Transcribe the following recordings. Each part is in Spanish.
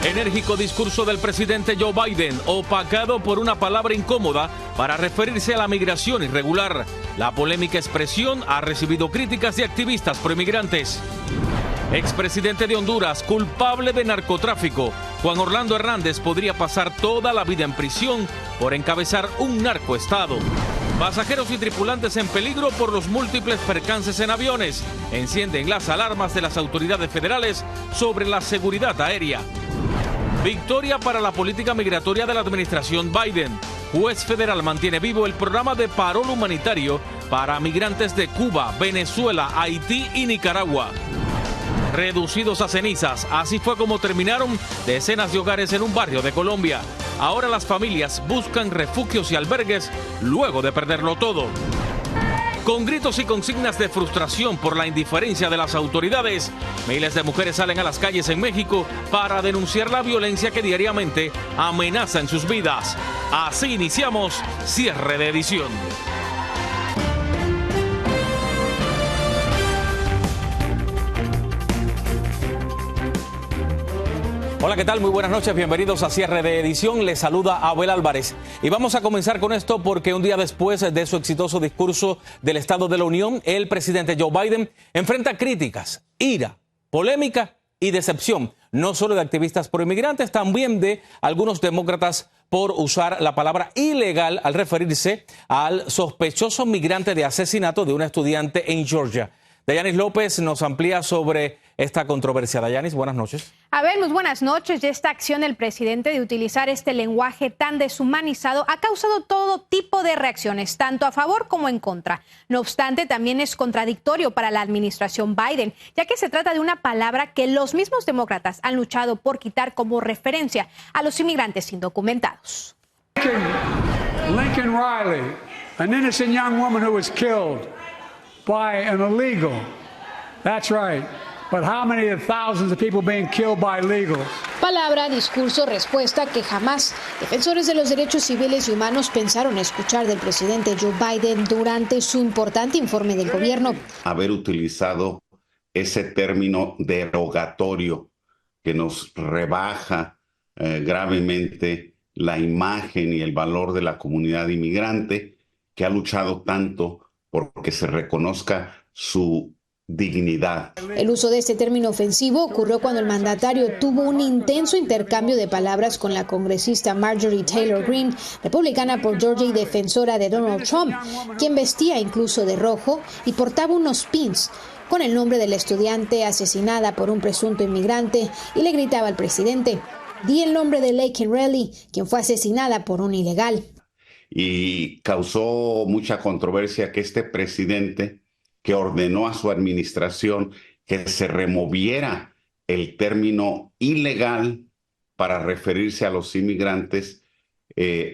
Enérgico discurso del presidente Joe Biden, opacado por una palabra incómoda para referirse a la migración irregular. La polémica expresión ha recibido críticas de activistas proinmigrantes. Expresidente de Honduras, culpable de narcotráfico. Juan Orlando Hernández podría pasar toda la vida en prisión por encabezar un narcoestado. Pasajeros y tripulantes en peligro por los múltiples percances en aviones. Encienden las alarmas de las autoridades federales sobre la seguridad aérea. Victoria para la política migratoria de la administración Biden. Juez federal mantiene vivo el programa de parol humanitario para migrantes de Cuba, Venezuela, Haití y Nicaragua. Reducidos a cenizas, así fue como terminaron decenas de hogares en un barrio de Colombia. Ahora las familias buscan refugios y albergues luego de perderlo todo. Con gritos y consignas de frustración por la indiferencia de las autoridades, miles de mujeres salen a las calles en México para denunciar la violencia que diariamente amenaza en sus vidas. Así iniciamos cierre de edición. Hola, ¿qué tal? Muy buenas noches, bienvenidos a Cierre de Edición. Les saluda Abel Álvarez. Y vamos a comenzar con esto porque un día después de su exitoso discurso del Estado de la Unión, el presidente Joe Biden enfrenta críticas, ira, polémica y decepción, no solo de activistas proinmigrantes, también de algunos demócratas por usar la palabra ilegal al referirse al sospechoso migrante de asesinato de una estudiante en Georgia. Dayanis López nos amplía sobre esta controversia. Dayanis, buenas noches. Abel, muy buenas noches. Y esta acción del presidente de utilizar este lenguaje tan deshumanizado ha causado todo tipo de reacciones, tanto a favor como en contra. No obstante, también es contradictorio para la administración Biden, ya que se trata de una palabra que los mismos demócratas han luchado por quitar como referencia a los inmigrantes indocumentados. Lincoln Riley, an innocent young woman who was killed by an illegal. That's right. But how many of thousands of people being killed by illegals? Palabra, discurso, respuesta que jamás defensores de los derechos civiles y humanos pensaron escuchar del presidente Joe Biden durante su importante informe del gobierno. Haber utilizado ese término derogatorio que nos rebaja gravemente la imagen y el valor de la comunidad inmigrante que ha luchado tanto porque se reconozca su dignidad. El uso de este término ofensivo ocurrió cuando el mandatario tuvo un intenso intercambio de palabras con la congresista Marjorie Taylor Greene, republicana por Georgia y defensora de Donald Trump, quien vestía incluso de rojo y portaba unos pins con el nombre de la estudiante asesinada por un presunto inmigrante y le gritaba al presidente: "Di el nombre de Laken Riley, quien fue asesinada por un ilegal". Y causó mucha controversia que este presidente, que ordenó a su administración que se removiera el término ilegal para referirse a los inmigrantes,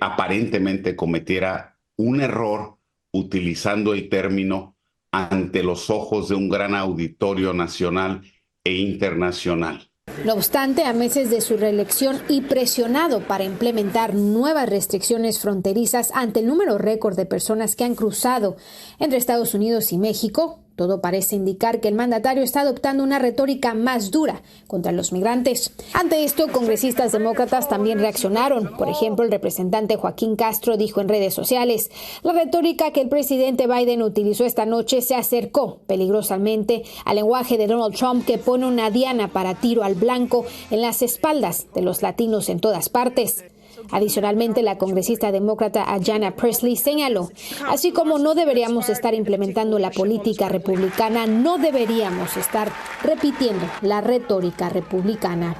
aparentemente cometiera un error utilizando el término ante los ojos de un gran auditorio nacional e internacional. No obstante, a meses de su reelección y presionado para implementar nuevas restricciones fronterizas ante el número récord de personas que han cruzado entre Estados Unidos y México, todo parece indicar que el mandatario está adoptando una retórica más dura contra los migrantes. Ante esto, congresistas demócratas también reaccionaron. Por ejemplo, el representante Joaquín Castro dijo en redes sociales: "La retórica que el presidente Biden utilizó esta noche se acercó peligrosamente al lenguaje de Donald Trump, que pone una diana para tiro al blanco en las espaldas de los latinos en todas partes". Adicionalmente, la congresista demócrata Ayanna Pressley señaló: "Así como no deberíamos estar implementando la política republicana, no deberíamos estar repitiendo la retórica republicana".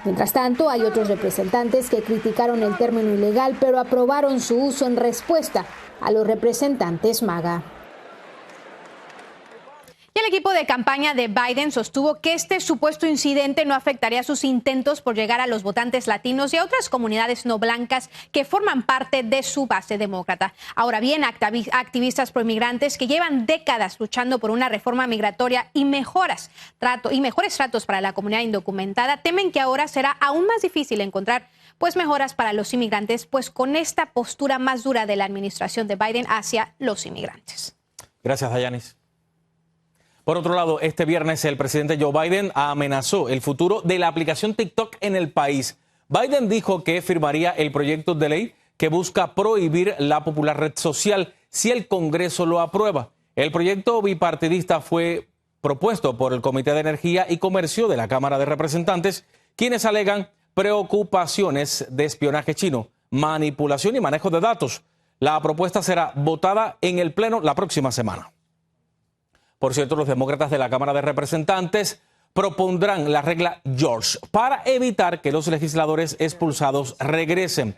Mientras tanto, hay otros representantes que criticaron el término ilegal, pero aprobaron su uso en respuesta a los representantes MAGA. Y el equipo de campaña de Biden sostuvo que este supuesto incidente no afectaría sus intentos por llegar a los votantes latinos y a otras comunidades no blancas que forman parte de su base demócrata. Ahora bien, activistas proinmigrantes que llevan décadas luchando por una reforma migratoria y mejores tratos para la comunidad indocumentada temen que ahora será aún más difícil encontrar mejoras para los inmigrantes, con esta postura más dura de la administración de Biden hacia los inmigrantes. Gracias, Dayanis. Por otro lado, este viernes el presidente Joe Biden amenazó el futuro de la aplicación TikTok en el país. Biden dijo que firmaría el proyecto de ley que busca prohibir la popular red social si el Congreso lo aprueba. El proyecto bipartidista fue propuesto por el Comité de Energía y Comercio de la Cámara de Representantes, quienes alegan preocupaciones de espionaje chino, manipulación y manejo de datos. La propuesta será votada en el Pleno la próxima semana. Por cierto, los demócratas de la Cámara de Representantes propondrán la regla George para evitar que los legisladores expulsados regresen.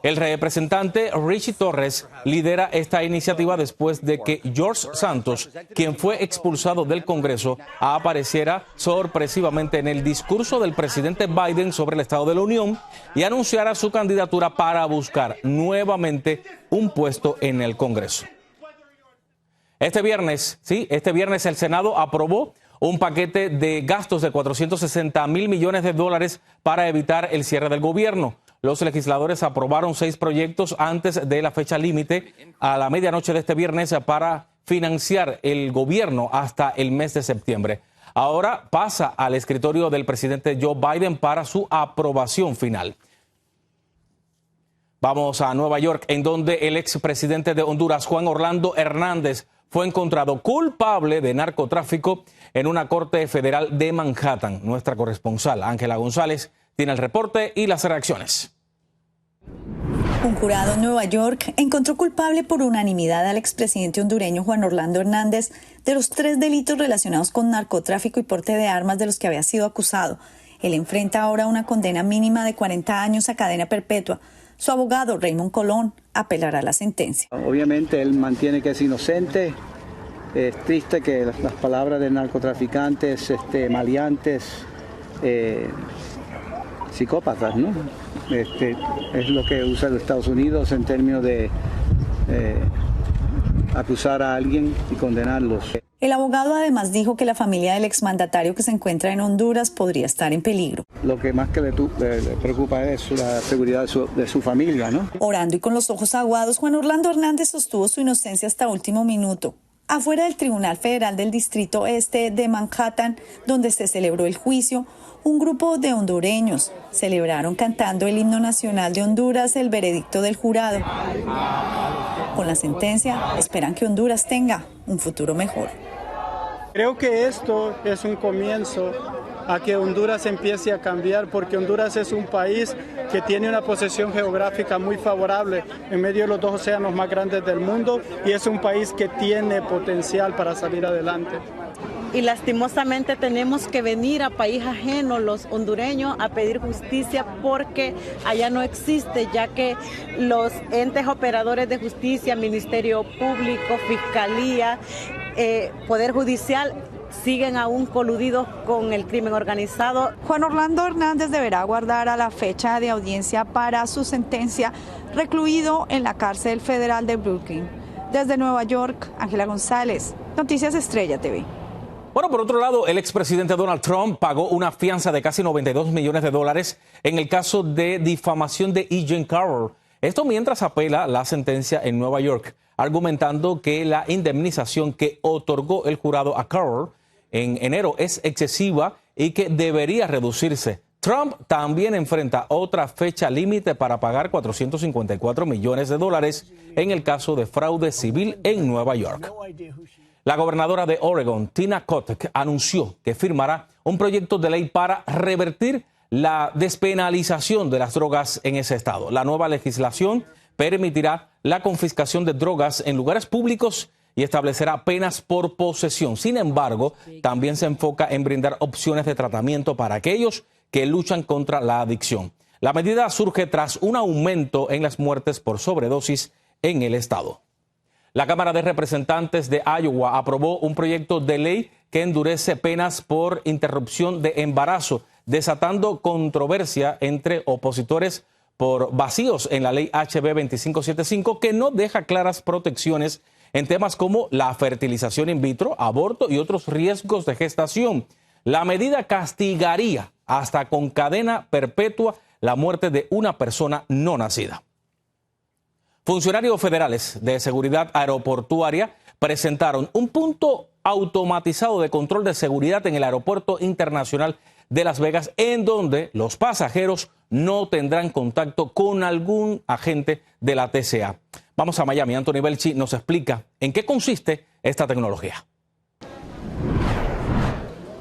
El representante Richie Torres lidera esta iniciativa después de que George Santos, quien fue expulsado del Congreso, apareciera sorpresivamente en el discurso del presidente Biden sobre el Estado de la Unión y anunciara su candidatura para buscar nuevamente un puesto en el Congreso. Este viernes el Senado aprobó un paquete de gastos de 460 mil millones de dólares para evitar el cierre del gobierno. Los legisladores aprobaron 6 proyectos antes de la fecha límite a la medianoche de este viernes para financiar el gobierno hasta el mes de septiembre. Ahora pasa al escritorio del presidente Joe Biden para su aprobación final. Vamos a Nueva York, en donde el expresidente de Honduras, Juan Orlando Hernández, fue encontrado culpable de narcotráfico en una corte federal de Manhattan. Nuestra corresponsal, Ángela González, tiene el reporte y las reacciones. Un jurado en Nueva York encontró culpable por unanimidad al expresidente hondureño Juan Orlando Hernández de los 3 delitos relacionados con narcotráfico y porte de armas de los que había sido acusado. Él enfrenta ahora una condena mínima de 40 años a cadena perpetua. Su abogado, Raymond Colón, apelará la sentencia. Obviamente él mantiene que es inocente. Es triste que las palabras de narcotraficantes, maleantes, psicópatas, ¿no? Es lo que usa los Estados Unidos en términos de acusar a alguien y condenarlos. El abogado además dijo que la familia del exmandatario que se encuentra en Honduras podría estar en peligro. Lo que más que le preocupa es la seguridad de su familia, ¿no? Orando y con los ojos aguados, Juan Orlando Hernández sostuvo su inocencia hasta último minuto. Afuera del Tribunal Federal del Distrito Este de Manhattan, donde se celebró el juicio, un grupo de hondureños celebraron cantando el himno nacional de Honduras el veredicto del jurado. Con la sentencia, esperan que Honduras tenga un futuro mejor. Creo que esto es un comienzo a que Honduras empiece a cambiar, porque Honduras es un país que tiene una posición geográfica muy favorable en medio de los 2 océanos más grandes del mundo y es un país que tiene potencial para salir adelante. Y lastimosamente tenemos que venir a país ajeno los hondureños a pedir justicia porque allá no existe, ya que los entes operadores de justicia, Ministerio Público, Fiscalía, Poder Judicial, siguen aún coludidos con el crimen organizado. Juan Orlando Hernández deberá aguardar a la fecha de audiencia para su sentencia, recluido en la cárcel federal de Brooklyn. Desde Nueva York, Ángela González, Noticias Estrella TV. Bueno, por otro lado, el expresidente Donald Trump pagó una fianza de casi 92 millones de dólares en el caso de difamación de E. Jean Carroll. Esto mientras apela la sentencia en Nueva York, argumentando que la indemnización que otorgó el jurado a Carroll en enero es excesiva y que debería reducirse. Trump también enfrenta otra fecha límite para pagar 454 millones de dólares en el caso de fraude civil en Nueva York. La gobernadora de Oregon, Tina Kotek, anunció que firmará un proyecto de ley para revertir la despenalización de las drogas en ese estado. La nueva legislación permitirá la confiscación de drogas en lugares públicos y establecerá penas por posesión. Sin embargo, también se enfoca en brindar opciones de tratamiento para aquellos que luchan contra la adicción. La medida surge tras un aumento en las muertes por sobredosis en el estado. La Cámara de Representantes de Iowa aprobó un proyecto de ley que endurece penas por interrupción de embarazo, desatando controversia entre opositores por vacíos en la ley HB 2575, que no deja claras protecciones en temas como la fertilización in vitro, aborto y otros riesgos de gestación. La medida castigaría hasta con cadena perpetua la muerte de una persona no nacida. Funcionarios federales de seguridad aeroportuaria presentaron un punto automatizado de control de seguridad en el Aeropuerto Internacional de Las Vegas, en donde los pasajeros no tendrán contacto con algún agente de la TSA. Vamos a Miami. Anthony Belchi nos explica en qué consiste esta tecnología.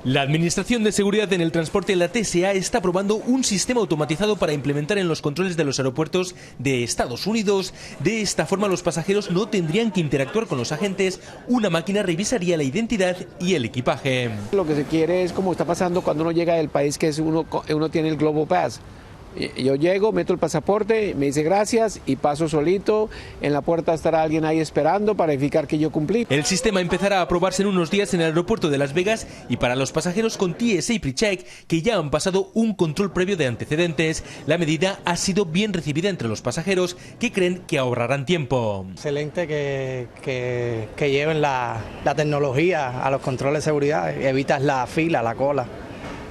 La Administración de Seguridad en el Transporte, la TSA, está probando un sistema automatizado para implementar en los controles de los aeropuertos de Estados Unidos. De esta forma, los pasajeros no tendrían que interactuar con los agentes. Una máquina revisaría la identidad y el equipaje. Lo que se quiere es como está pasando cuando uno llega del país, que es uno tiene el Global Pass. Yo llego, meto el pasaporte, me dice gracias y paso solito. En la puerta estará alguien ahí esperando para verificar que yo cumplí. El sistema empezará a probarse en unos días en el aeropuerto de Las Vegas y para los pasajeros con TSA PreCheck que ya han pasado un control previo de antecedentes. La medida ha sido bien recibida entre los pasajeros que creen que ahorrarán tiempo. Excelente que lleven la tecnología a los controles de seguridad, evitas la fila, la cola.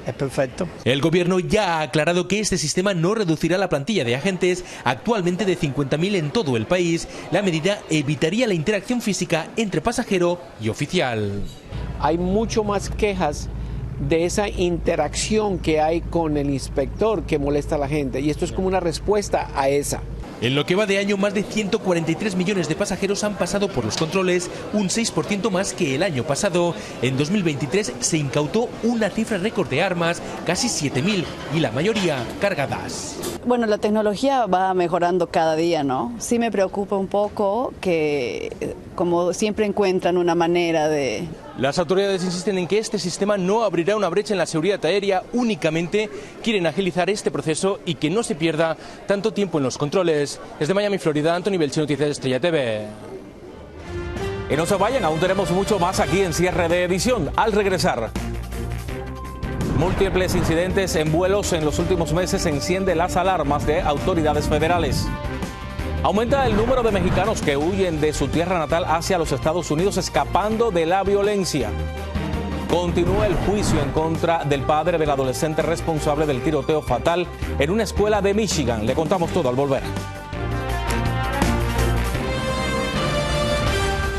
Es perfecto. El gobierno ya ha aclarado que este sistema no reducirá la plantilla de agentes, actualmente de 50.000 en todo el país. La medida evitaría la interacción física entre pasajero y oficial. Hay mucho más quejas de esa interacción que hay con el inspector que molesta a la gente, y esto es como una respuesta a esa. En lo que va de año, más de 143 millones de pasajeros han pasado por los controles, un 6% más que el año pasado. En 2023 se incautó una cifra récord de armas, casi 7.000, y la mayoría cargadas. Bueno, la tecnología va mejorando cada día, ¿no? Sí me preocupa un poco que, como siempre, encuentran una manera de... Las autoridades insisten en que este sistema no abrirá una brecha en la seguridad aérea, únicamente quieren agilizar este proceso y que no se pierda tanto tiempo en los controles. Desde Miami, Florida, Anthony Belchi, Noticias Estrella TV. Y no se vayan, aún tenemos mucho más aquí en Cierre de Edición. Al regresar, múltiples incidentes en vuelos en los últimos meses encienden las alarmas de autoridades federales. Aumenta el número de mexicanos que huyen de su tierra natal hacia los Estados Unidos escapando de la violencia. Continúa el juicio en contra del padre del adolescente responsable del tiroteo fatal en una escuela de Michigan. Le contamos todo al volver.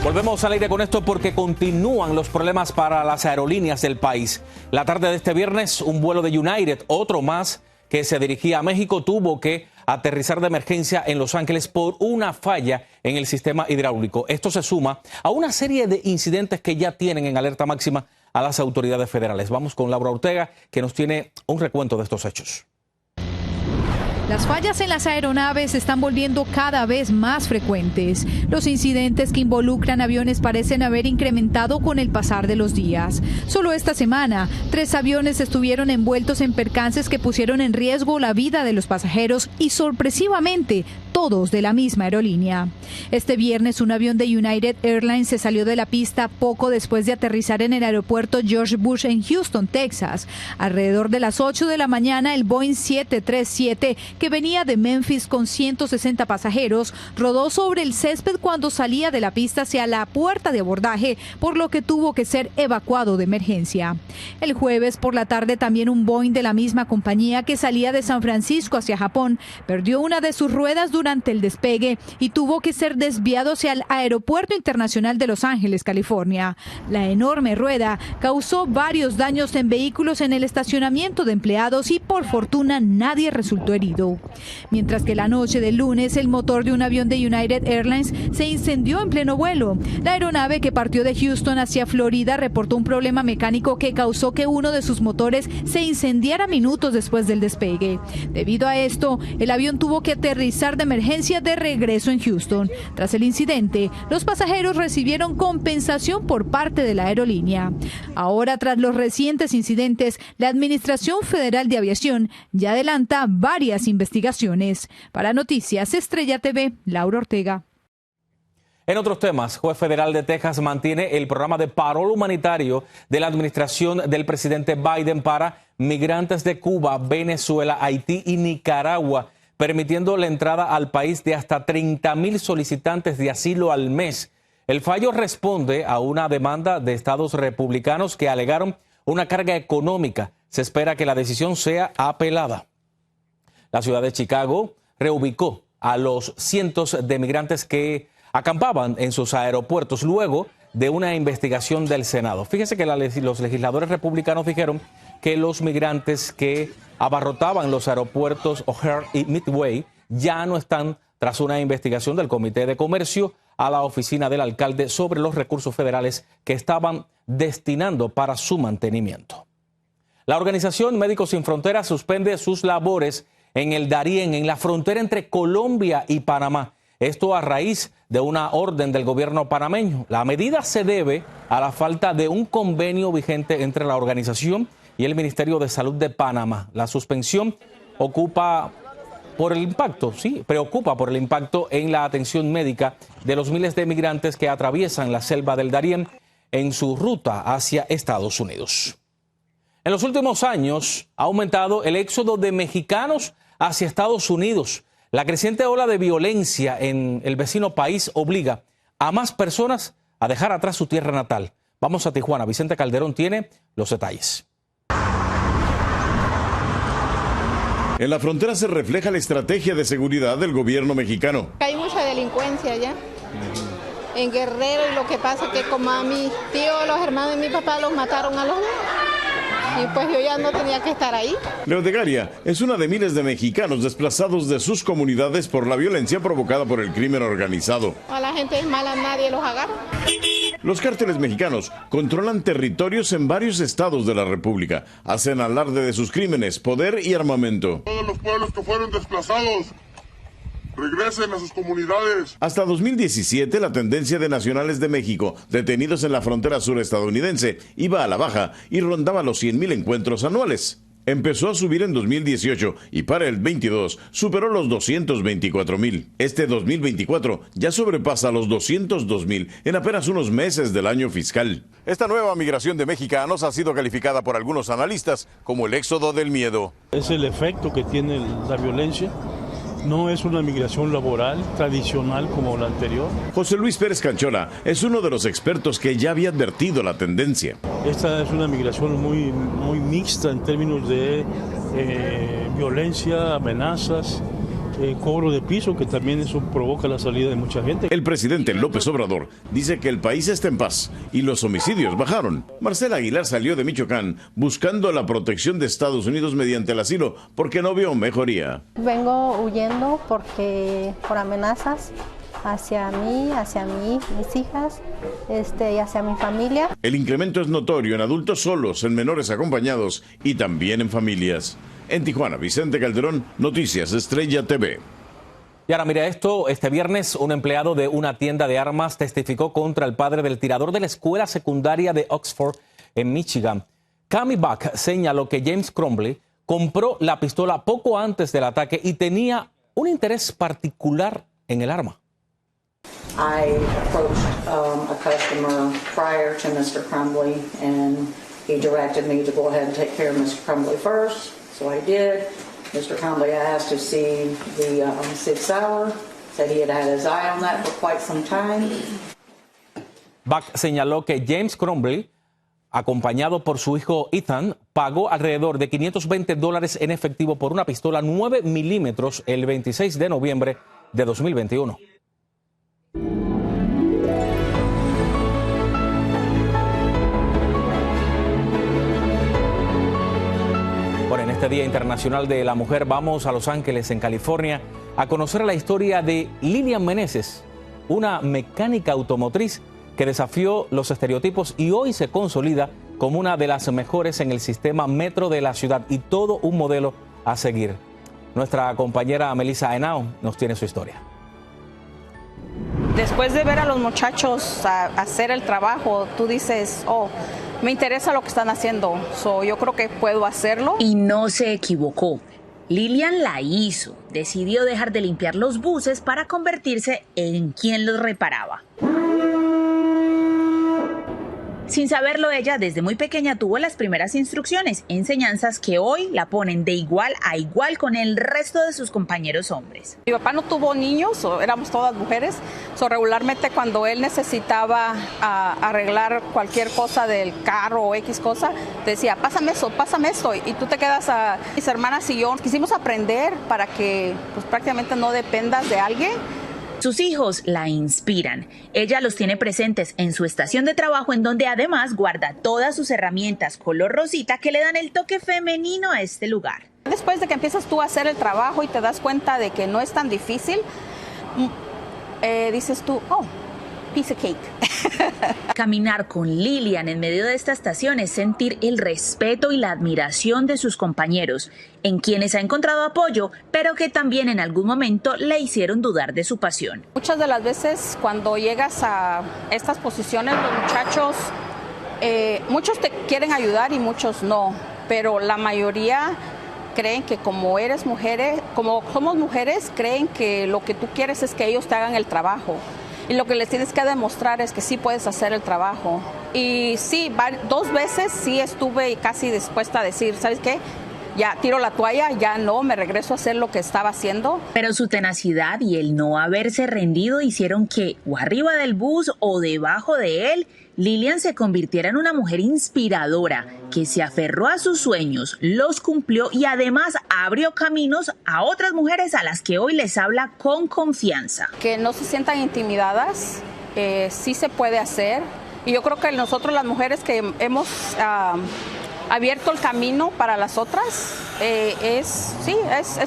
Volvemos al aire con esto porque continúan los problemas para las aerolíneas del país. La tarde de este viernes, un vuelo de United, otro más, que se dirigía a México, tuvo que aterrizar de emergencia en Los Ángeles por una falla en el sistema hidráulico. Esto se suma a una serie de incidentes que ya tienen en alerta máxima a las autoridades federales. Vamos con Laura Ortega, que nos tiene un recuento de estos hechos. Las fallas en las aeronaves se están volviendo cada vez más frecuentes. Los incidentes que involucran aviones parecen haber incrementado con el pasar de los días. Solo esta semana, 3 aviones estuvieron envueltos en percances que pusieron en riesgo la vida de los pasajeros y sorpresivamente todos de la misma aerolínea. Este viernes un avión de United Airlines se salió de la pista poco después de aterrizar en el aeropuerto George Bush en Houston, Texas. Alrededor de las 8 de la mañana, el Boeing 737, que venía de Memphis con 160 pasajeros, rodó sobre el césped cuando salía de la pista hacia la puerta de abordaje, por lo que tuvo que ser evacuado de emergencia. El jueves por la tarde también un Boeing de la misma compañía que salía de San Francisco hacia Japón perdió una de sus ruedas durante el despegue y tuvo que ser desviado hacia el Aeropuerto Internacional de Los Ángeles, California. La enorme rueda causó varios daños en vehículos en el estacionamiento de empleados y por fortuna nadie resultó herido. Mientras que la noche del lunes el motor de un avión de United Airlines se incendió en pleno vuelo. La aeronave que partió de Houston hacia Florida reportó un problema mecánico que causó que uno de sus motores se incendiara minutos después del despegue. Debido a esto, el avión tuvo que aterrizar de emergencia de regreso en Houston. Tras el incidente, los pasajeros recibieron compensación por parte de la aerolínea. Ahora, tras los recientes incidentes, la Administración Federal de Aviación ya adelanta varias investigaciones. Para Noticias Estrella TV, Laura Ortega. En otros temas, juez federal de Texas mantiene el programa de parol humanitario de la administración del presidente Biden para migrantes de Cuba, Venezuela, Haití y Nicaragua, permitiendo la entrada al país de hasta 30,000 solicitantes de asilo al mes. El fallo responde a una demanda de estados republicanos que alegaron una carga económica. Se espera que la decisión sea apelada. La ciudad de Chicago reubicó a los cientos de migrantes que acampaban en sus aeropuertos luego de una investigación del Senado. Fíjese que los legisladores republicanos dijeron que los migrantes que abarrotaban los aeropuertos O'Hare y Midway ya no están tras una investigación del Comité de Comercio a la oficina del alcalde sobre los recursos federales que estaban destinando para su mantenimiento. La organización Médicos Sin Fronteras suspende sus labores en el Darién, en la frontera entre Colombia y Panamá. Esto a raíz de una orden del gobierno panameño. La medida se debe a la falta de un convenio vigente entre la organización y el Ministerio de Salud de Panamá. La suspensión preocupa por el impacto en la atención médica de los miles de migrantes que atraviesan la selva del Darién en su ruta hacia Estados Unidos. En los últimos años ha aumentado el éxodo de mexicanos hacia Estados Unidos. La creciente ola de violencia en el vecino país obliga a más personas a dejar atrás su tierra natal. Vamos a Tijuana. Vicente Calderón tiene los detalles. En la frontera se refleja la estrategia de seguridad del gobierno mexicano. Hay mucha delincuencia allá en Guerrero, y lo que pasa es que como a mi tío, los hermanos de mi papá los mataron a los dos. Y pues yo ya no tenía que estar ahí. Leodegaria es una de miles de mexicanos desplazados de sus comunidades por la violencia provocada por el crimen organizado. A la gente es mala, nadie los agarra. Los cárteles mexicanos controlan territorios en varios estados de la República. Hacen alarde de sus crímenes, poder y armamento. Todos los pueblos que fueron desplazados regresen a sus comunidades. Hasta 2017, la tendencia de nacionales de México detenidos en la frontera sur estadounidense iba a la baja y rondaba los 100,000 encuentros anuales. Empezó a subir en 2018 y para el 22 superó los 224,000. Este 2024 ya sobrepasa los 202,000 en apenas unos meses del año fiscal. Esta nueva migración de mexicanos ha sido calificada por algunos analistas como el éxodo del miedo. Es el efecto que tiene la violencia. No es una migración laboral tradicional como la anterior. José Luis Pérez Canchola es uno de los expertos que ya había advertido la tendencia. Esta es una migración muy mixta en términos de violencia, amenazas, cobro de piso, que también eso provoca la salida de mucha gente. El presidente López Obrador dice que el país está en paz y los homicidios bajaron. Marcela Aguilar salió de Michoacán buscando la protección de Estados Unidos mediante el asilo porque no vio mejoría. Vengo huyendo por amenazas hacia mí, mis hijas, y hacia mi familia. El incremento es notorio en adultos solos, en menores acompañados y también en familias. En Tijuana, Vicente Calderón, Noticias Estrella TV. Y ahora mira esto, este viernes un empleado de una tienda de armas testificó contra el padre del tirador de la escuela secundaria de Oxford en Michigan. Cami Buck señaló que James Crumbley compró la pistola poco antes del ataque y tenía un interés particular en el arma. I approached a customer prior to Mr. Crumbley and he directed me to go ahead and take care of Mr. Crumbley first. So I did. Mr. Crumbley asked to see the Sig Sauer. Said he had had his eye on that for quite some time. Buck señaló que James Crumbley, acompañado por su hijo Ethan, pagó alrededor de $520 en efectivo por una pistola 9 milímetros el 26 de noviembre de 2021. Bueno, en este Día Internacional de la Mujer vamos a Los Ángeles, en California, a conocer la historia de Lilian Meneses, una mecánica automotriz que desafió los estereotipos y hoy se consolida como una de las mejores en el sistema metro de la ciudad y todo un modelo a seguir. Nuestra compañera Melissa Henao nos tiene su historia. Después de ver a los muchachos hacer el trabajo, tú dices, me interesa lo que están haciendo, yo creo que puedo hacerlo. Y no se equivocó. Lilian la hizo. Decidió dejar de limpiar los buses para convertirse en quien los reparaba. Sin saberlo, ella desde muy pequeña tuvo las primeras instrucciones, enseñanzas que hoy la ponen de igual a igual con el resto de sus compañeros hombres. Mi papá no tuvo niños, éramos todas mujeres, regularmente cuando él necesitaba arreglar cualquier cosa del carro o X cosa, decía, pásame esto, y tú te quedas mis hermanas y yo quisimos aprender para que pues prácticamente no dependas de alguien. Sus hijos la inspiran. Ella los tiene presentes en su estación de trabajo, en donde además guarda todas sus herramientas color rosita que le dan el toque femenino a este lugar. Después de que empiezas tú a hacer el trabajo y te das cuenta de que no es tan difícil, dices tú, oh, piece of cake. Caminar con Lilian en medio de esta estación es sentir el respeto y la admiración de sus compañeros, en quienes ha encontrado apoyo, pero que también en algún momento le hicieron dudar de su pasión. Muchas de las veces cuando llegas a estas posiciones, los muchachos, muchos te quieren ayudar y muchos no, pero la mayoría creen que como eres mujeres, como somos mujeres, creen que lo que tú quieres es que ellos te hagan el trabajo. Y lo que les tienes que demostrar es que sí puedes hacer el trabajo. Y sí, 2 veces sí estuve casi dispuesta a decir, ¿sabes qué? Ya tiro la toalla, ya no, me regreso a hacer lo que estaba haciendo. Pero su tenacidad y el no haberse rendido hicieron que, o arriba del bus o debajo de él, Lilian se convirtiera en una mujer inspiradora que se aferró a sus sueños, los cumplió y además abrió caminos a otras mujeres a las que hoy les habla con confianza. Que no se sientan intimidadas, sí se puede hacer. Y yo creo que nosotros las mujeres que hemos abierto el camino para las otras, es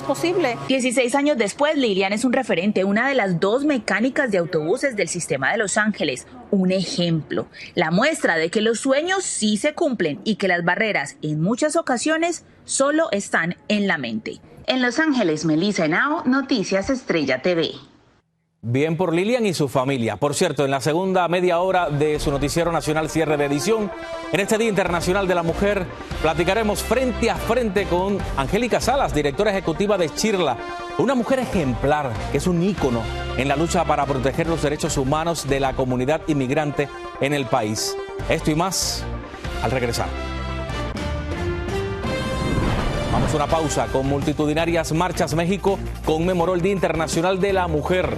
posible. 16 años después, Lilian es un referente, una de las 2 mecánicas de autobuses del sistema de Los Ángeles, un ejemplo, la muestra de que los sueños sí se cumplen y que las barreras en muchas ocasiones solo están en la mente. En Los Ángeles, Melissa Henao, Noticias Estrella TV. Bien por Lilian y su familia. Por cierto, en la segunda media hora de su noticiero nacional cierre de edición, en este Día Internacional de la Mujer, platicaremos frente a frente con Angélica Salas, directora ejecutiva de Chirla, una mujer ejemplar que es un ícono en la lucha para proteger los derechos humanos de la comunidad inmigrante en el país. Esto y más al regresar. Vamos a una pausa. Con multitudinarias marchas, México conmemoró el Día Internacional de la Mujer.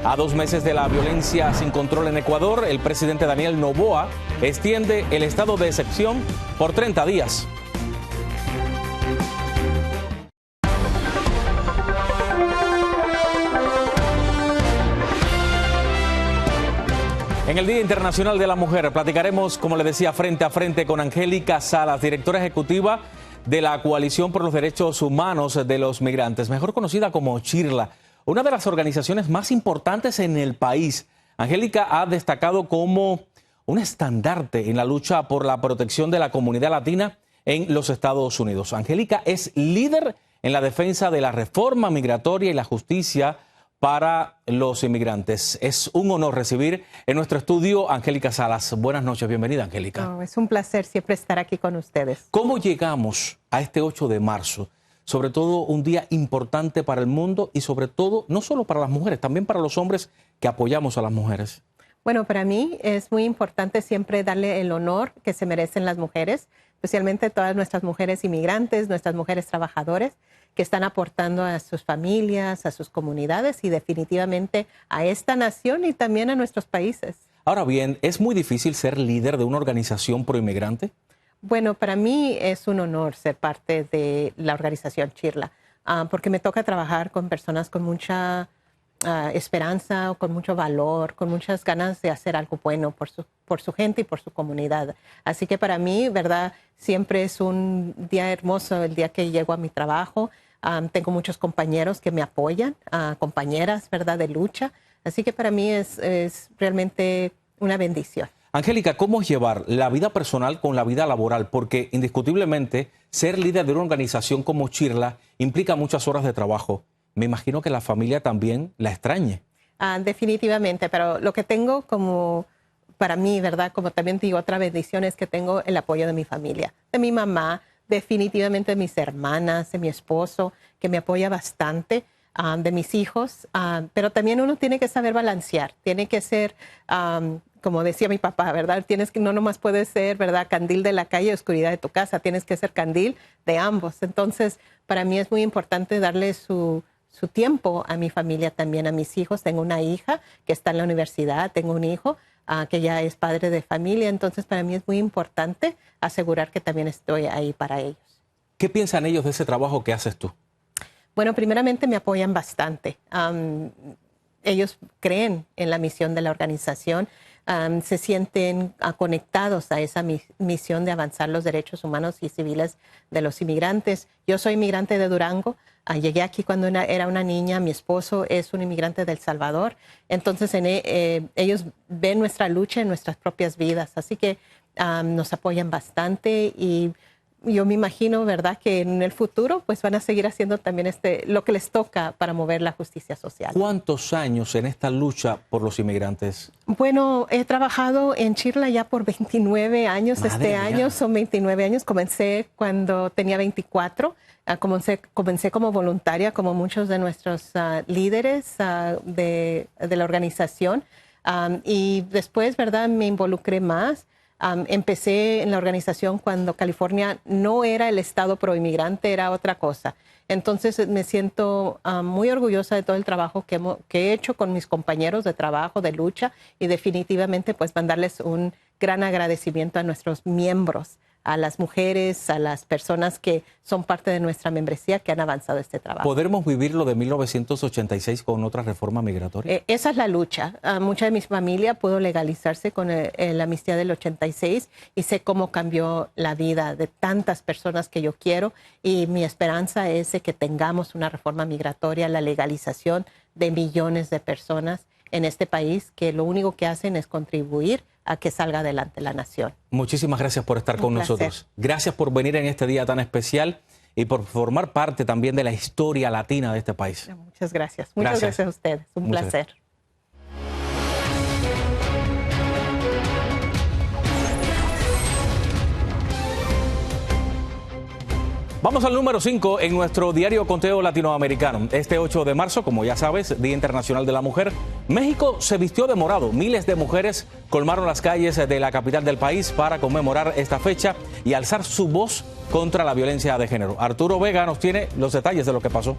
A 2 meses de la violencia sin control en Ecuador, el presidente Daniel Noboa extiende el estado de excepción por 30 días. En el Día Internacional de la Mujer platicaremos, como le decía, frente a frente con Angélica Salas, directora ejecutiva de la Coalición por los Derechos Humanos de los Migrantes, mejor conocida como Chirla, una de las organizaciones más importantes en el país. Angélica ha destacado como un estandarte en la lucha por la protección de la comunidad latina en los Estados Unidos. Angélica es líder en la defensa de la reforma migratoria y la justicia para los inmigrantes. Es un honor recibir en nuestro estudio a Angélica Salas. Buenas noches, bienvenida, Angélica. Es un placer siempre estar aquí con ustedes. ¿Cómo llegamos a este 8 de marzo? Sobre todo un día importante para el mundo y sobre todo no solo para las mujeres, también para los hombres que apoyamos a las mujeres. Bueno, para mí es muy importante siempre darle el honor que se merecen las mujeres, especialmente todas nuestras mujeres inmigrantes, nuestras mujeres trabajadoras que están aportando a sus familias, a sus comunidades y definitivamente a esta nación y también a nuestros países. Ahora bien, ¿es muy difícil ser líder de una organización proinmigrante? Bueno, para mí es un honor ser parte de la organización Chirla, porque me toca trabajar con personas con mucha esperanza, con mucho valor, con muchas ganas de hacer algo bueno por su gente y por su comunidad. Así que para mí, ¿verdad? Siempre es un día hermoso el día que llego a mi trabajo. Tengo muchos compañeros que me apoyan, compañeras, ¿verdad? De lucha. Así que para mí es realmente una bendición. Angélica, ¿cómo es llevar la vida personal con la vida laboral? Porque indiscutiblemente ser líder de una organización como Chirla implica muchas horas de trabajo. Me imagino que la familia también la extrañe. Definitivamente, pero lo que tengo como para mí, ¿verdad? Como también digo, otra bendición es que tengo el apoyo de mi familia, de mi mamá, definitivamente de mis hermanas, de mi esposo, que me apoya bastante, de mis hijos, pero también uno tiene que saber balancear, tiene que ser... como decía mi papá, ¿verdad? No nomás puedes ser, ¿verdad? Candil de la calle, oscuridad de tu casa. Tienes que ser candil de ambos. Entonces, para mí es muy importante darle su tiempo a mi familia también, a mis hijos. Tengo una hija que está en la universidad, tengo un hijo que ya es padre de familia. Entonces, para mí es muy importante asegurar que también estoy ahí para ellos. ¿Qué piensan ellos de ese trabajo que haces tú? Bueno, primeramente me apoyan bastante. ellos creen en la misión de la organización, se sienten conectados a esa misión de avanzar los derechos humanos y civiles de los inmigrantes. Yo soy inmigrante de Durango. Llegué aquí cuando era una niña. Mi esposo es un inmigrante de El Salvador. Entonces, ellos ven nuestra lucha en nuestras propias vidas. Así que nos apoyan bastante y yo me imagino, ¿verdad?, que en el futuro pues van a seguir haciendo también lo que les toca para mover la justicia social. ¿Cuántos años en esta lucha por los inmigrantes? Bueno, he trabajado en Chirla ya por 29 años. Este año son 29 años. Comencé cuando tenía 24. Comencé como voluntaria, como muchos de nuestros líderes de la organización. Y después, ¿verdad?, me involucré más. Empecé en la organización cuando California no era el estado proinmigrante, era otra cosa. Entonces me siento muy orgullosa de todo el trabajo que he hecho con mis compañeros de trabajo, de lucha, y definitivamente pues mandarles un gran agradecimiento a nuestros miembros, a las mujeres, a las personas que son parte de nuestra membresía que han avanzado este trabajo. ¿Podremos vivir lo de 1986 con otra reforma migratoria? Esa es la lucha. Mucha de mi familia pudo legalizarse con la amnistía del 86 y sé cómo cambió la vida de tantas personas que yo quiero, y mi esperanza es de que tengamos una reforma migratoria, la legalización de millones de personas en este país que lo único que hacen es contribuir a que salga adelante la nación. Muchísimas gracias por estar con nosotros. Gracias por venir en este día tan especial y por formar parte también de la historia latina de este país. Muchas gracias. Muchas gracias a ustedes. Un placer. Vamos al número 5 en nuestro diario conteo latinoamericano. Este 8 de marzo, como ya sabes, Día Internacional de la Mujer, México se vistió de morado. Miles de mujeres colmaron las calles de la capital del país para conmemorar esta fecha y alzar su voz contra la violencia de género. Arturo Vega nos tiene los detalles de lo que pasó.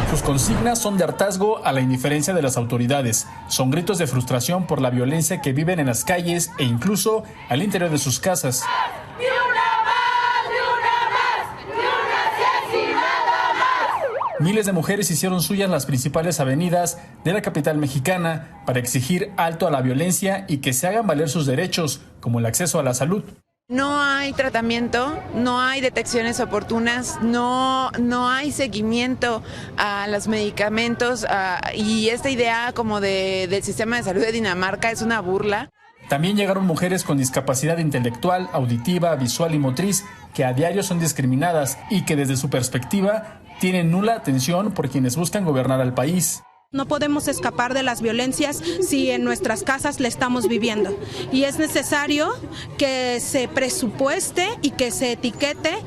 Sus consignas son de hartazgo a la indiferencia de las autoridades. Son gritos de frustración por la violencia que viven en las calles e incluso al interior de sus casas. Miles de mujeres hicieron suyas las principales avenidas de la capital mexicana para exigir alto a la violencia y que se hagan valer sus derechos, como el acceso a la salud. No hay tratamiento, no hay detecciones oportunas, no hay seguimiento a los medicamentos y esta idea como del sistema de salud de Dinamarca es una burla. También llegaron mujeres con discapacidad intelectual, auditiva, visual y motriz que a diario son discriminadas y que desde su perspectiva tienen nula atención por quienes buscan gobernar al país. No podemos escapar de las violencias si en nuestras casas la estamos viviendo. Y es necesario que se presupueste y que se etiquete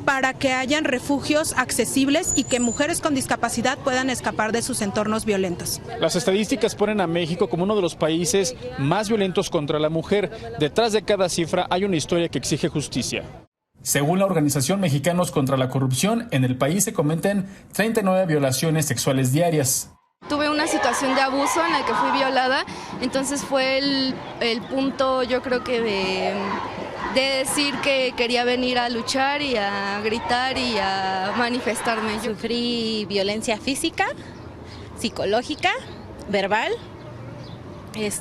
para que hayan refugios accesibles y que mujeres con discapacidad puedan escapar de sus entornos violentos. Las estadísticas ponen a México como uno de los países más violentos contra la mujer. Detrás de cada cifra hay una historia que exige justicia. Según la Organización Mexicanos contra la Corrupción, en el país se cometen 39 violaciones sexuales diarias. Tuve una situación de abuso en la que fui violada, entonces fue el punto, yo creo que de decir que quería venir a luchar y a gritar y a manifestarme. Sufrí violencia física, psicológica, verbal,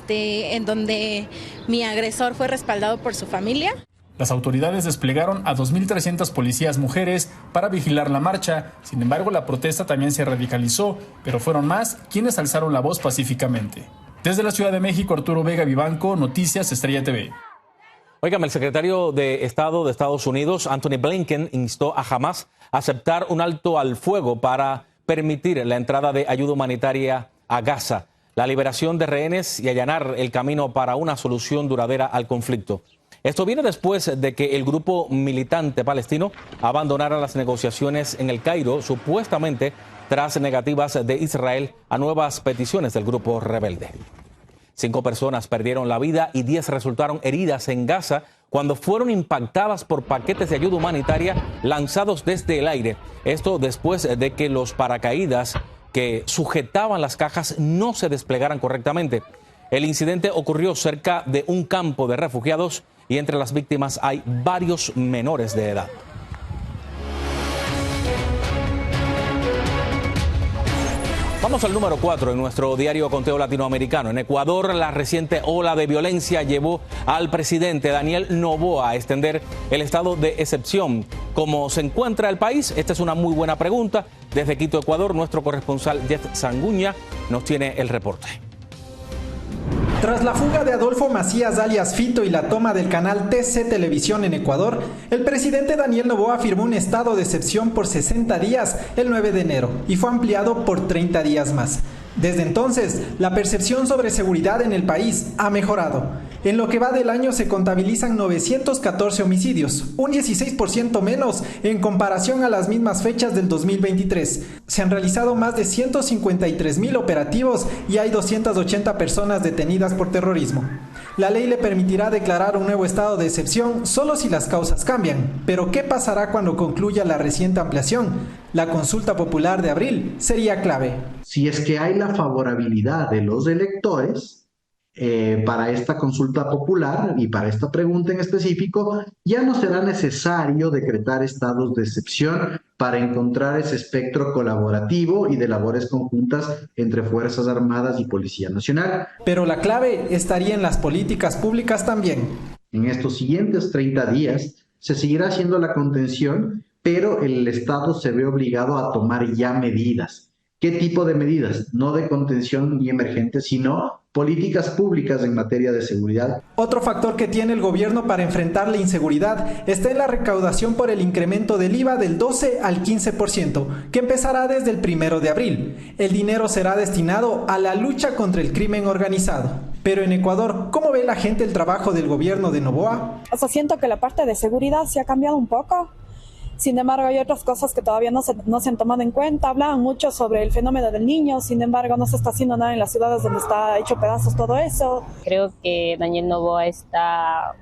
en donde mi agresor fue respaldado por su familia. Las autoridades desplegaron a 2.300 policías mujeres para vigilar la marcha. Sin embargo, la protesta también se radicalizó, pero fueron más quienes alzaron la voz pacíficamente. Desde la Ciudad de México, Arturo Vega Vivanco, Noticias Estrella TV. Óigame, el secretario de Estado de Estados Unidos, Anthony Blinken, instó a Hamas a aceptar un alto al fuego para permitir la entrada de ayuda humanitaria a Gaza, la liberación de rehenes y allanar el camino para una solución duradera al conflicto. Esto viene después de que el grupo militante palestino abandonara las negociaciones en el Cairo, supuestamente tras negativas de Israel a nuevas peticiones del grupo rebelde. 5 personas perdieron la vida y 10 resultaron heridas en Gaza cuando fueron impactadas por paquetes de ayuda humanitaria lanzados desde el aire. Esto después de que los paracaídas que sujetaban las cajas no se desplegaran correctamente. El incidente ocurrió cerca de un campo de refugiados y entre las víctimas hay varios menores de edad. Vamos al número 4 en nuestro diario conteo latinoamericano. En Ecuador, la reciente ola de violencia llevó al presidente Daniel Noboa a extender el estado de excepción. ¿Cómo se encuentra el país? Esta es una muy buena pregunta. Desde Quito, Ecuador, nuestro corresponsal Jeff Sanguña nos tiene el reporte. Tras la fuga de Adolfo Macías alias Fito y la toma del canal TC Televisión en Ecuador, el presidente Daniel Noboa firmó un estado de excepción por 60 días el 9 de enero y fue ampliado por 30 días más. Desde entonces, la percepción sobre seguridad en el país ha mejorado. En lo que va del año se contabilizan 914 homicidios, un 16% menos en comparación a las mismas fechas del 2023. Se han realizado más de 153.000 operativos y hay 280 personas detenidas por terrorismo. La ley le permitirá declarar un nuevo estado de excepción solo si las causas cambian. Pero ¿qué pasará cuando concluya la reciente ampliación? La consulta popular de abril sería clave. Si es que hay la favorabilidad de los electores para esta consulta popular y para esta pregunta en específico, ya no será necesario decretar estados de excepción para encontrar ese espectro colaborativo y de labores conjuntas entre Fuerzas Armadas y Policía Nacional. Pero la clave estaría en las políticas públicas también. En estos siguientes 30 días se seguirá haciendo la contención, pero el Estado se ve obligado a tomar ya medidas. ¿Qué tipo de medidas? No de contención ni emergentes, sino políticas públicas en materia de seguridad. Otro factor que tiene el gobierno para enfrentar la inseguridad está en la recaudación por el incremento del IVA del 12 al 15%, que empezará desde el 1 de abril. El dinero será destinado a la lucha contra el crimen organizado. Pero en Ecuador, ¿cómo ve la gente el trabajo del gobierno de Noboa? O sea, siento que la parte de seguridad se ha cambiado un poco. Sin embargo, hay otras cosas que todavía no se han tomado en cuenta. Hablaban mucho sobre el fenómeno del niño, sin embargo, no se está haciendo nada en las ciudades donde está hecho pedazos todo eso. Creo que Daniel Noboa está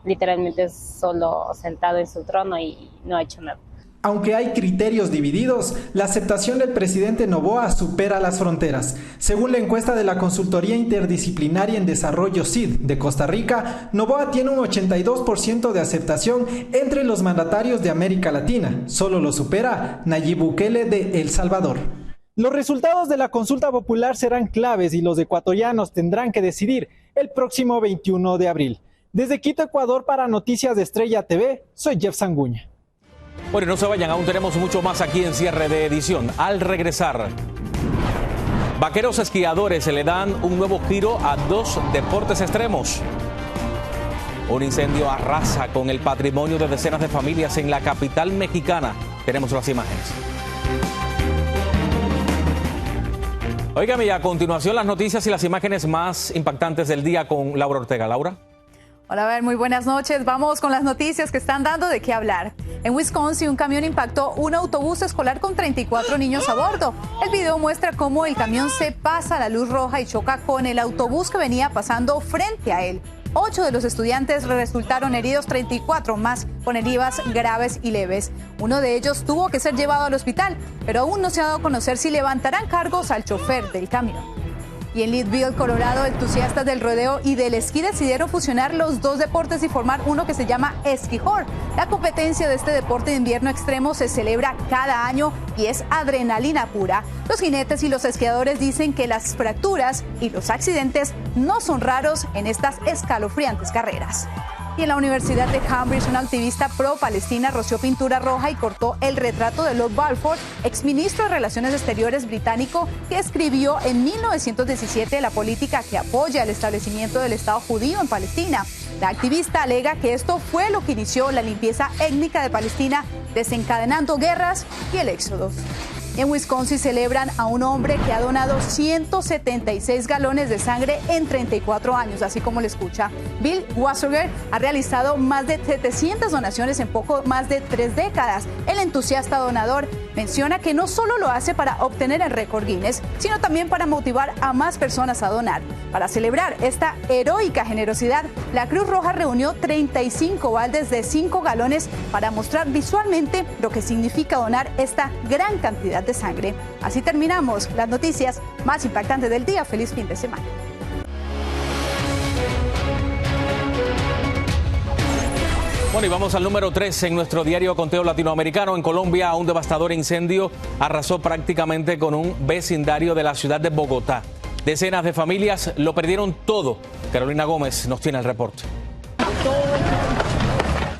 literalmente solo sentado en su trono y no ha hecho nada. Aunque hay criterios divididos, la aceptación del presidente Noboa supera las fronteras. Según la encuesta de la Consultoría Interdisciplinaria en Desarrollo CID de Costa Rica, Noboa tiene un 82% de aceptación entre los mandatarios de América Latina. Solo lo supera Nayib Bukele de El Salvador. Los resultados de la consulta popular serán claves y los ecuatorianos tendrán que decidir el próximo 21 de abril. Desde Quito, Ecuador, para Noticias de Estrella TV, soy Jeff Sanguña. Bueno, no se vayan, aún tenemos mucho más aquí en cierre de edición. Al regresar, vaqueros esquiadores se le dan un nuevo giro a 2 deportes extremos. Un incendio arrasa con el patrimonio de decenas de familias en la capital mexicana. Tenemos las imágenes. Óigame, y a continuación las noticias y las imágenes más impactantes del día con Laura Ortega. Laura. Hola, a ver, muy buenas noches. Vamos con las noticias que están dando de qué hablar. En Wisconsin, un camión impactó un autobús escolar con 34 niños a bordo. El video muestra cómo el camión se pasa la luz roja y choca con el autobús que venía pasando frente a él. 8 de los estudiantes resultaron heridos, 34 más con heridas graves y leves. Uno de ellos tuvo que ser llevado al hospital, pero aún no se ha dado a conocer si levantarán cargos al chofer del camión. Y en Leadville, Colorado, entusiastas del rodeo y del esquí decidieron fusionar los dos deportes y formar uno que se llama Esquijor. La competencia de este deporte de invierno extremo se celebra cada año y es adrenalina pura. Los jinetes y los esquiadores dicen que las fracturas y los accidentes no son raros en estas escalofriantes carreras. Y en la Universidad de Cambridge, una activista pro-Palestina roció pintura roja y cortó el retrato de Lord Balfour, exministro de Relaciones Exteriores británico, que escribió en 1917 la política que apoya el establecimiento del Estado judío en Palestina. La activista alega que esto fue lo que inició la limpieza étnica de Palestina, desencadenando guerras y el éxodo. En Wisconsin celebran a un hombre que ha donado 176 galones de sangre en 34 años, así como lo escucha. Bill Wasserger ha realizado más de 700 donaciones en poco más de 3 décadas. El entusiasta donador menciona que no solo lo hace para obtener el récord Guinness, sino también para motivar a más personas a donar. Para celebrar esta heroica generosidad, la Cruz Roja reunió 35 baldes de 5 galones para mostrar visualmente lo que significa donar esta gran cantidad de sangre. Así terminamos las noticias más impactantes del día. Feliz fin de semana. Bueno, y vamos al número 3 en nuestro diario Conteo Latinoamericano. En Colombia, un devastador incendio arrasó prácticamente con un vecindario de la ciudad de Bogotá. Decenas de familias lo perdieron todo. Carolina Gómez nos tiene el reporte.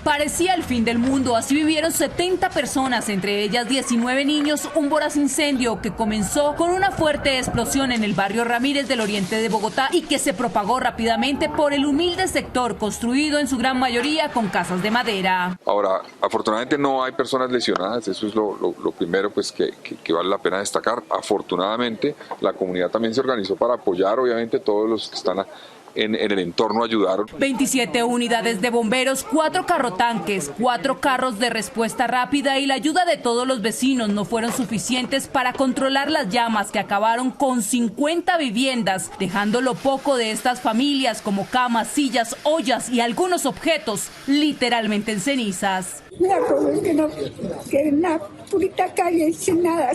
Parecía el fin del mundo, así vivieron 70 personas, entre ellas 19 niños, un voraz incendio que comenzó con una fuerte explosión en el barrio Ramírez del oriente de Bogotá y que se propagó rápidamente por el humilde sector construido en su gran mayoría con casas de madera. Ahora, afortunadamente no hay personas lesionadas, eso es lo primero pues que vale la pena destacar. Afortunadamente la comunidad también se organizó para apoyar, obviamente todos los que están en el entorno ayudaron. 27 unidades de bomberos, 4 carrotanques, 4 carros de respuesta rápida y la ayuda de todos los vecinos no fueron suficientes para controlar las llamas que acabaron con 50 viviendas, dejando lo poco de estas familias como camas, sillas, ollas y algunos objetos literalmente en cenizas. La cosa es que no quede en la purita calle sin nada.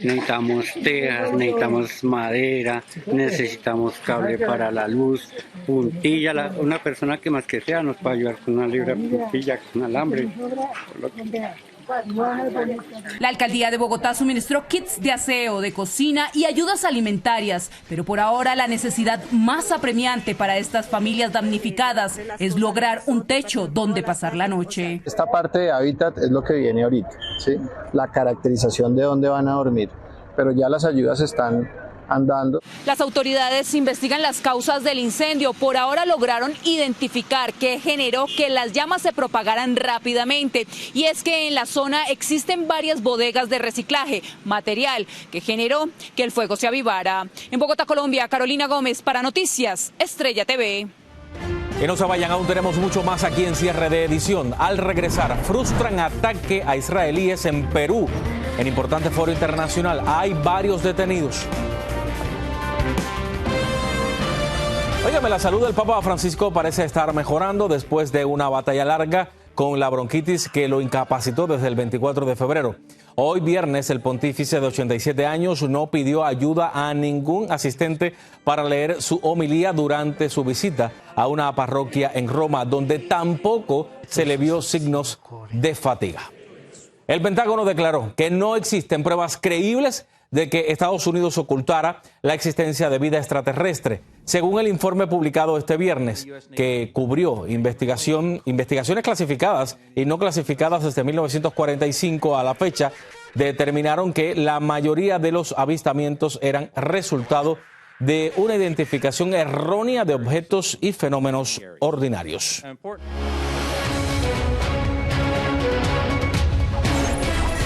Necesitamos tejas, necesitamos madera, necesitamos cable para la luz, puntilla. Una persona que más que sea nos puede ayudar con una libra de puntilla, con alambre. La alcaldía de Bogotá suministró kits de aseo, de cocina y ayudas alimentarias, pero por ahora la necesidad más apremiante para estas familias damnificadas es lograr un techo donde pasar la noche. Esta parte de hábitat es lo que viene ahorita, ¿sí? La caracterización de dónde van a dormir, pero ya las ayudas están andando. Las autoridades investigan las causas del incendio. Por ahora lograron identificar qué generó que las llamas se propagaran rápidamente. Y es que en la zona existen varias bodegas de reciclaje, material que generó que el fuego se avivara. En Bogotá, Colombia, Carolina Gómez para Noticias Estrella TV. Que no se vayan, aún tenemos mucho más aquí en cierre de edición. Al regresar, frustran ataque a israelíes en Perú. En importante foro internacional hay varios detenidos. Óigame, la salud del Papa Francisco parece estar mejorando después de una batalla larga con la bronquitis que lo incapacitó desde el 24 de febrero. Hoy viernes, el pontífice de 87 años no pidió ayuda a ningún asistente para leer su homilía durante su visita a una parroquia en Roma, donde tampoco se le vio signos de fatiga. El Pentágono declaró que no existen pruebas creíbles de que Estados Unidos ocultara la existencia de vida extraterrestre, según el informe publicado este viernes, que cubrió investigaciones clasificadas y no clasificadas desde 1945 a la fecha. Determinaron que la mayoría de los avistamientos eran resultado de una identificación errónea de objetos y fenómenos ordinarios.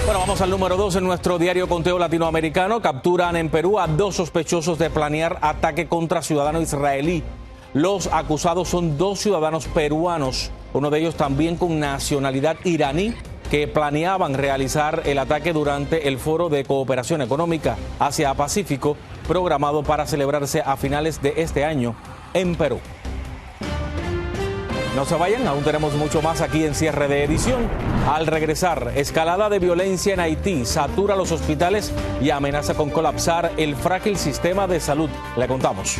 Bueno, vamos al número 2 en nuestro diario Conteo Latinoamericano. Capturan en Perú a 2 sospechosos de planear ataque contra ciudadano israelí. Los acusados son 2 ciudadanos peruanos, uno de ellos también con nacionalidad iraní, que planeaban realizar el ataque durante el Foro de Cooperación Económica Asia-Pacífico, programado para celebrarse a finales de este año en Perú. No se vayan, aún tenemos mucho más aquí en cierre de edición. Al regresar, escalada de violencia en Haití, satura los hospitales y amenaza con colapsar el frágil sistema de salud. Le contamos.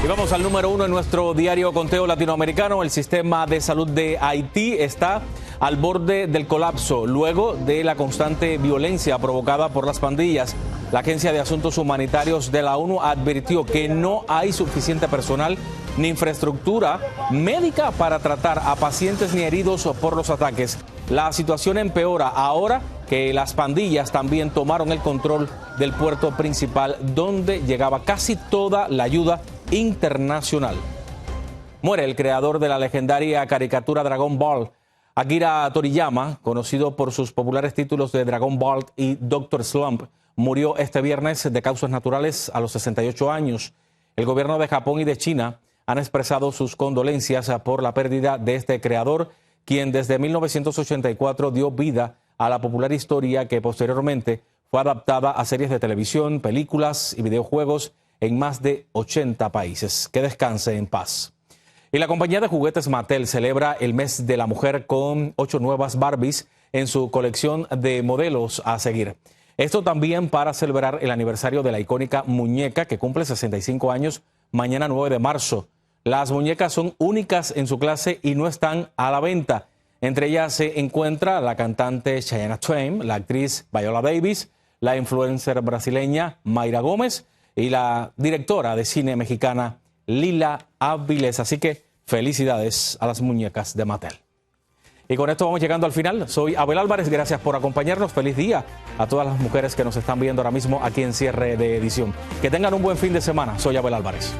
Y vamos al número 1 en nuestro diario Conteo Latinoamericano. El sistema de salud de Haití está al borde del colapso luego de la constante violencia provocada por las pandillas. La Agencia de Asuntos Humanitarios de la ONU advirtió que no hay suficiente personal ni infraestructura médica para tratar a pacientes ni heridos por los ataques. La situación empeora ahora que las pandillas también tomaron el control del puerto principal, donde llegaba casi toda la ayuda internacional. Muere el creador de la legendaria caricatura Dragon Ball, Akira Toriyama, conocido por sus populares títulos de Dragon Ball y Dr. Slump. Murió este viernes de causas naturales a los 68 años. El gobierno de Japón y de China han expresado sus condolencias por la pérdida de este creador, quien desde 1984 dio vida a la popular historia que posteriormente fue adaptada a series de televisión, películas y videojuegos en más de 80 países. Que descanse en paz. Y la compañía de juguetes Mattel celebra el mes de la mujer con 8 nuevas Barbies en su colección de modelos a seguir. Esto también para celebrar el aniversario de la icónica muñeca que cumple 65 años mañana 9 de marzo. Las muñecas son únicas en su clase y no están a la venta. Entre ellas se encuentra la cantante Shania Twain, la actriz Viola Davis, la influencer brasileña Mayra Gómez y la directora de cine mexicana Lila Avilés. Así que felicidades a las muñecas de Mattel. Y con esto vamos llegando al final. Soy Abel Álvarez, gracias por acompañarnos. Feliz día a todas las mujeres que nos están viendo ahora mismo aquí en Cierre de Edición. Que tengan un buen fin de semana. Soy Abel Álvarez.